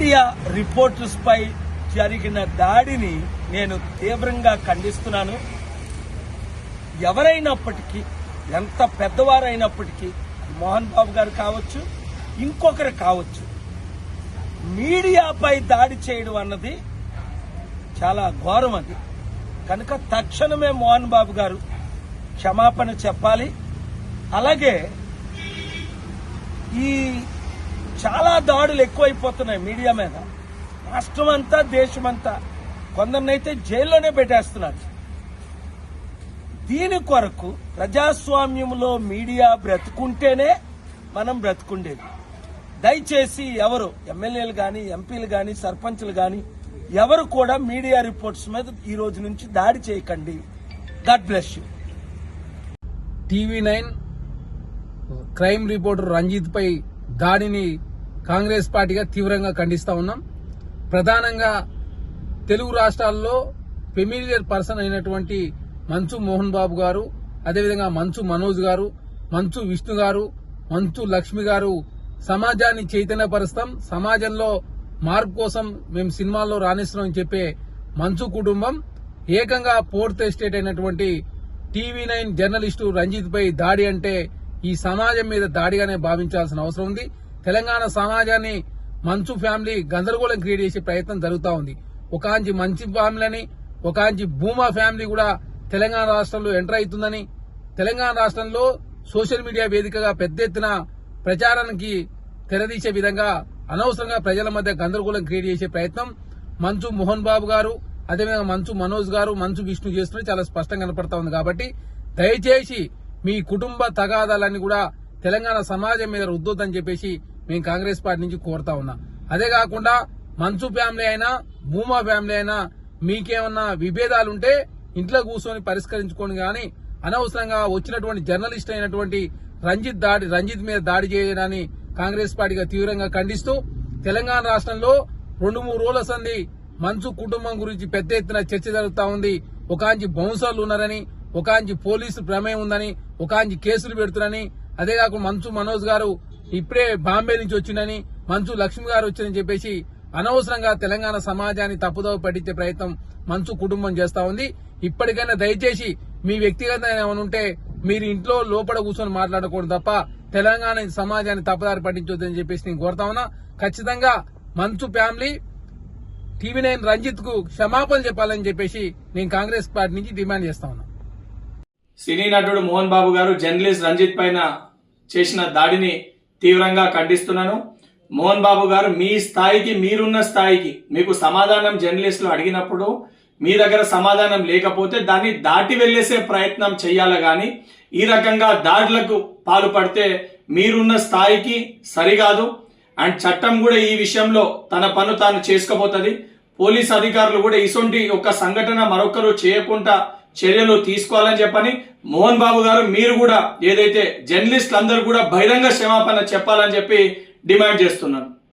Media reporters పై జరిగిన దాడిని నేను తీవ్రంగా ఖండిస్తున్నాను. ఎవరైనప్పటికీ, ఎంత పెద్దవారైనప్పటికీ, మోహన్ బాబు గారు కావచ్చు, ఇంకొకరు కావచ్చు, మీడియాపై దాడి చేయడం అన్నది చాలా ఘోరం. అది కనుక తక్షణమే మోహన్ బాబు గారు క్షమాపణ చెప్పాలి. అలాగే ఈ చాలా దాడులు ఎక్కువైపోతున్నాయి మీడియా మీద. రాష్ట్రం అంతా, దేశమంతా, కొందరినైతే జైల్లోనే పెట్టేస్తున్నారు. దీని కొరకు ప్రజాస్వామ్యంలో మీడియా బ్రతుకుంటేనే మనం బ్రతుకుండేది. దయచేసి ఎవరు ఎమ్మెల్యేలు గాని, ఎంపీలు గాని, సర్పంచ్లు గాని ఎవరు కూడా మీడియా రిపోర్ట్స్ మీద ఈ రోజు నుంచి దాడి చేయకండి. God bless you. TV nine crime reporter Ranjith పై దాడిని కాంగ్రెస్ పార్టీగా తీవ్రంగా ఖండిస్తా ఉన్నాం. ప్రధానంగా తెలుగు రాష్ట్రాల్లో ఫెమిలియర్ పర్సన్ అయినటువంటి మంచు మోహన్ బాబు గారు, అదేవిధంగా మంచు మనోజ్ గారు, మంచు విష్ణు గారు, మంచు లక్ష్మి గారు సమాజాన్ని చైతన్యపరుస్తాం, సమాజంలో మార్పు కోసం మేము సినిమాల్లో రాణిస్తున్నాం అని చెప్పే మంచు కుటుంబం ఏకంగా ఫోర్త్ ఎస్టేట్ అయినటువంటి టీవీ9 జర్నలిస్టు రంజిత్ పై దాడి అంటే ఈ సమాజం మీద దాడిగానే భావించాల్సిన అవసరం ఉంది. తెలంగాణ సమాజాన్ని మంచు ఫ్యామిలీ గందరగోళం క్రియేట్ చేసే ప్రయత్నం జరుగుతూ ఉంది. ఒకాంచి మంచి ఫ్యామిలీని, ఒకాంచి భూమా ఫ్యామిలీ కూడా తెలంగాణ రాష్ట్రంలో ఎంటర్ అవుతుందని, తెలంగాణ రాష్ట్రంలో సోషల్ మీడియా వేదికగా పెద్ద ఎత్తున ప్రచారానికి తెరదీసే విధంగా అనవసరంగా ప్రజల మధ్య గందరగోళం క్రియేట్ చేసే ప్రయత్నం మంచు మోహన్ బాబు గారు, అదేవిధంగా మంచు మనోజ్ గారు, మంచు విష్ణు చేస్తున్నది చాలా స్పష్టంగా కనపడతా ఉంది. కాబట్టి దయచేసి మీ కుటుంబ తగాదాలన్నీ కూడా తెలంగాణ సమాజం మీద రుద్దొద్దని చెప్పేసి మేము కాంగ్రెస్ పార్టీ నుంచి కోరుతా ఉన్నాం. అదే కాకుండా మంచు ఫ్యామిలీ అయినా, భూమా ఫ్యామిలీ అయినా మీకేమన్నా విభేదాలుంటే ఇంట్లో కూర్చొని పరిష్కరించుకోండి. గాని అనవసరంగా వచ్చినటువంటి జర్నలిస్ట్ అయినటువంటి రంజిత్ మీద దాడి చేయడాన్ని కాంగ్రెస్ పార్టీగా తీవ్రంగా ఖండిస్తూ, తెలంగాణ రాష్ట్రంలో 2-3 రోజుల సంది మంచు కుటుంబం గురించి పెద్ద ఎత్తున చర్చ జరుగుతా ఉంది. ఒకాంచి బౌన్సర్లు ఉన్నారని, ఒకాంచి పోలీసు ప్రమేయం ఉందని, ఒకాంచి కేసులు పెడుతున్నారని, అదే కాకుండా మంచు మనోజ్ గారు ఇప్పుడే బాంబే నుంచి వచ్చిందని, మంచు లక్ష్మి గారు వచ్చిందని చెప్పేసి అనవసరంగా తెలంగాణ సమాజాన్ని తప్పుదోవ పట్టించే ప్రయత్నం మంచు కుటుంబం చేస్తా ఉంది. ఇప్పటికైనా దయచేసి మీ వ్యక్తిగతంగా ఏమైనా ఉంటే మీరు ఇంట్లో లోపల కూర్చొని మాట్లాడకూడదు తప్ప తెలంగాణ సమాజాన్ని తప్పుదారి పట్టించొద్దని చెప్పేసి నేను కోరుతా ఉన్నా. ఖచ్చితంగా మంచు ఫ్యామిలీ టీవీ9 రంజిత్ కు క్షమాపణ చెప్పాలని చెప్పేసి నేను కాంగ్రెస్ పార్టీ నుంచి డిమాండ్ చేస్తా ఉన్నా. సినీ నటుడు మోహన్ బాబు గారు జర్నలిస్ట్ రంజిత్ పైన చేసిన దాడిని తీవ్రంగా ఖండిస్తున్నాను. మోహన్ బాబు గారు, మీ స్థాయికి, మీరున్న స్థాయికి మీకు సమాధానం జర్నలిస్టులు అడిగినప్పుడు మీ దగ్గర సమాధానం లేకపోతే దాన్ని దాటి వెళ్లేసే ప్రయత్నం చేయాలి. గాని ఈ రకంగా దాడులకు పాల్పడితే మీరున్న స్థాయికి సరికాదు. అండ్ చట్టం కూడా ఈ విషయంలో తన పను తాను చేసుకోబోతుంది. పోలీస్ అధికారులు కూడా ఇటువంటి ఒక సంఘటన మరొకరు చేయకుండా చర్యలు తీసుకోవాలని చెప్పని మోహన్ బాబు గారు, మీరు కూడా ఏదైతే జర్నలిస్టులు అందరూ కూడా బహిరంగ క్షమాపణ చెప్పాలని చెప్పి డిమాండ్ చేస్తున్నాను.